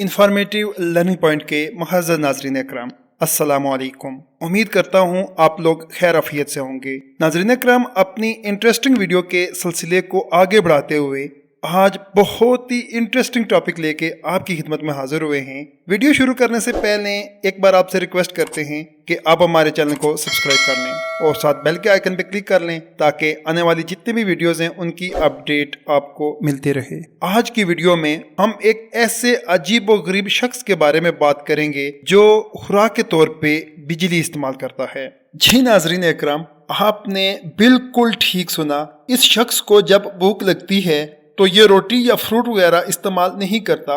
Informative learning point के मुअज़्ज़ज़ नाज़रीन इकराम, अस्सलामु अलैकुम। उम्मीद करता हूँ आप लोग खैर आफियत से होंगे। नाज़रीन इकराम, अपनी इंटरेस्टिंग वीडियो के सिलसिले को आगे बढ़ाते हुए आज बहुत ही इंटरेस्टिंग टॉपिक लेके आपकी खिदमत में हाजिर हुए हैं। वीडियो शुरू करने से पहले एक बार आपसे रिक्वेस्ट करते हैं कि आप हमारे चैनल को सब्सक्राइब कर लें और साथ बेल के आइकन पर क्लिक कर लें ताकि आने वाली जितनी भी वीडियोस हैं उनकी अपडेट आपको मिलती रहे। आज की वीडियो में हम एक ऐसे अजीब व गरीब शख्स के बारे में बात करेंगे जो खुराक के तौर पे बिजली इस्तेमाल करता है। जी नाज़रीन इकराम, आपने बिल्कुल ठीक सुना। इस शख्स को जब भूख लगती है तो ये रोटी या फ्रूट वगैरह इस्तेमाल नहीं करता,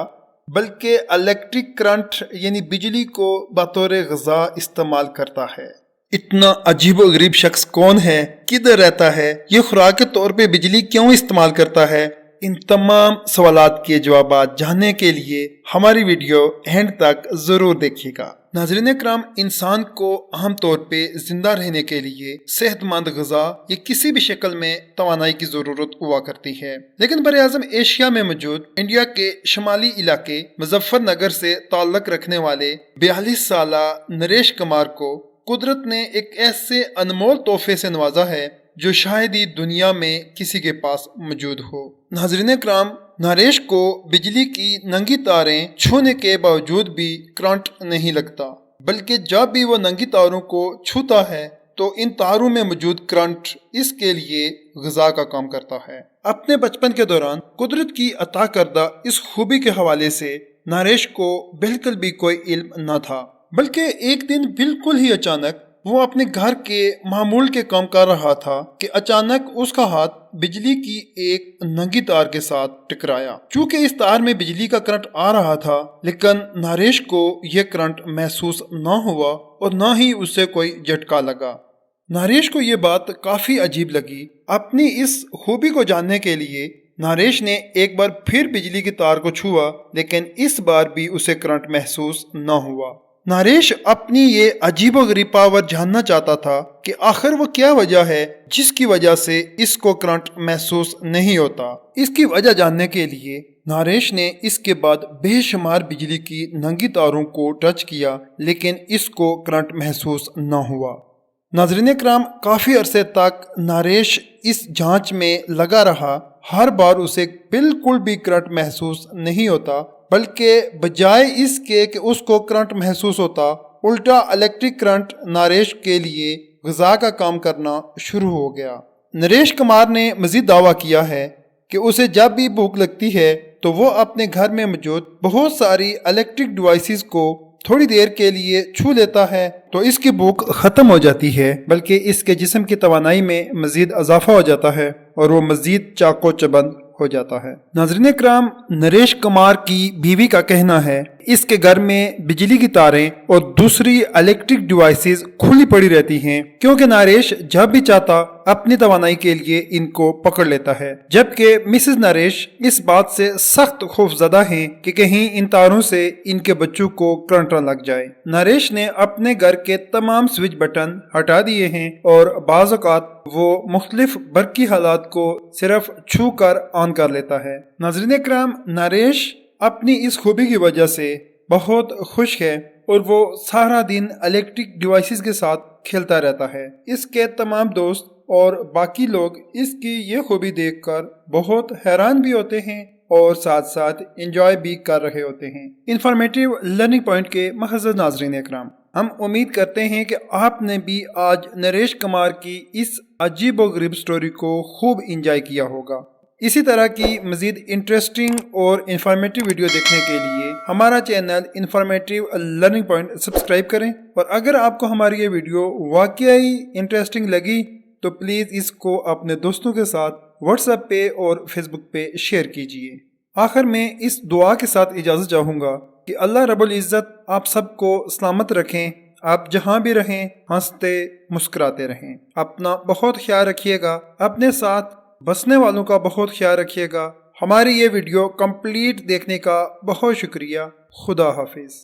बल्कि इलेक्ट्रिक करंट यानी बिजली को बतौर ग़िज़ा इस्तेमाल करता है। इतना अजीब व गरीब शख्स कौन है, किधर रहता है, ये खुराक के तौर पे बिजली क्यों इस्तेमाल करता है, इन तमाम सवालात के जवाब जानने के लिए हमारी वीडियो एंड तक ज़रूर देखिएगा। नाज़रीन इकराम, इंसान को आम तौर पे जिंदा रहने के लिए सेहतमंद ग़िज़ा या किसी भी शक्ल में तवानाई की ज़रूरत हुआ करती है, लेकिन बर-ए-आज़म एशिया में मौजूद इंडिया के शुमाली इलाके मुज़फ्फरनगर से ताल्लुक़ रखने वाले 42 साला नरेश कुमार को कुदरत ने एक ऐसे अनमोल तोहफे से नवाजा है जो शायद ही दुनिया में किसी के पास मौजूद हो। नाज़रीन इकराम, नरेश को बिजली की नंगी तारें छूने के बावजूद भी करंट नहीं लगता, बल्कि जब भी वो नंगी तारों को छूता है तो इन तारों में मौजूद करंट इसके लिए ग़िज़ा का काम करता है। अपने बचपन के दौरान कुदरत की अता करदा इस खूबी के हवाले से नरेश को बिल्कुल भी कोई इल्म न था, बल्कि एक दिन बिल्कुल ही अचानक वो अपने घर के मामूल के काम कर रहा था कि अचानक उसका हाथ बिजली की एक नंगी तार के साथ टकराया। चूंकि इस तार में बिजली का करंट आ रहा था, लेकिन नरेश को यह करंट महसूस न हुआ और न ही उससे कोई झटका लगा। नरेश को यह बात काफी अजीब लगी। अपनी इस खूबी को जानने के लिए नरेश ने एक बार फिर बिजली की तार को छुआ, लेकिन इस बार भी उसे करंट महसूस न हुआ। नरेश अपनी ये अजीबोगरीब पावर जानना चाहता था कि आखिर वो क्या वजह है जिसकी वजह से इसको करंट महसूस नहीं होता। इसकी वजह जानने के लिए नरेश ने इसके बाद बेशुमार बिजली की नंगी तारों को टच किया, लेकिन इसको करंट महसूस न हुआ। नाज़रीन इकराम, काफ़ी अरसे तक नरेश इस जांच में लगा रहा। हर बार उसे बिल्कुल भी करंट महसूस नहीं होता, बल्कि बजाय इसके कि उसको करंट महसूस होता, उल्टा इलेक्ट्रिक करंट नरेश के लिए ग़िज़ा का काम करना शुरू हो गया। नरेश कुमार ने मज़ीद दावा किया है कि उसे जब भी भूख लगती है तो वो अपने घर में मौजूद बहुत सारी इलेक्ट्रिक डिवाइसेस को थोड़ी देर के लिए छू लेता है तो इसकी भूख ख़त्म हो जाती है, बल्कि इसके जिस्म की तवानाई में मज़ीद इजाफा हो जाता है और वो मज़ीद चाको चबंद हो जाता है। नाज़रीन इकराम, नरेश कुमार की बीवी का कहना है इसके घर में बिजली की तारें और दूसरी इलेक्ट्रिक डिवाइसेस खुली पड़ी रहती हैं, क्योंकि नरेश जब भी चाहता अपनी तवानाई के लिए इनको पकड़ लेता है, जबकि मिसेस नरेश इस बात से सख्त खौफजदा हैं कि कहीं इन तारों से इनके बच्चों को करंट न लग जाए। नरेश ने अपने घर के तमाम स्विच बटन हटा दिए हैं और बाज़ औक़ात वो मुख्तलिफ बरकी हालात को सिर्फ छू कर ऑन कर लेता है। नाज़रीन इकराम, नरेश अपनी इस खूबी की वजह से बहुत खुश है और वो सारा दिन इलेक्ट्रिक डिवाइसेस के साथ खेलता रहता है। इसके तमाम दोस्त और बाकी लोग इसकी ये खूबी देखकर बहुत हैरान भी होते हैं और साथ साथ एंजॉय भी कर रहे होते हैं। इंफॉर्मेटिव लर्निंग पॉइंट के मुअज़्ज़ज़ नाज़रीन इकराम, हम उम्मीद करते हैं कि आपने भी आज नरेश कुमार की इस अजीब व गरीब स्टोरी को खूब एंजॉय किया होगा। इसी तरह की मज़ीद इंटरेस्टिंग और इंफॉर्मेटिव वीडियो देखने के लिए हमारा channel informative learning point subscribe करें, और अगर आपको हमारी ये वीडियो वाकई इंटरेस्टिंग लगी तो प्लीज़ इसको अपने दोस्तों के साथ व्हाट्सएप पे और फेसबुक पे शेयर कीजिए। आखिर में इस दुआ के साथ इजाज़त चाहूँगा कि अल्लाह रब्बुल इज़्ज़त आप सबको सलामत रखें, आप जहाँ भी रहें हंसते मुस्कुराते रहें। अपना बहुत ख्याल रखिएगा, अपने साथ बसने वालों का बहुत ख्याल रखिएगा। हमारी ये वीडियो कंप्लीट देखने का बहुत शुक्रिया। खुदा हाफिज़।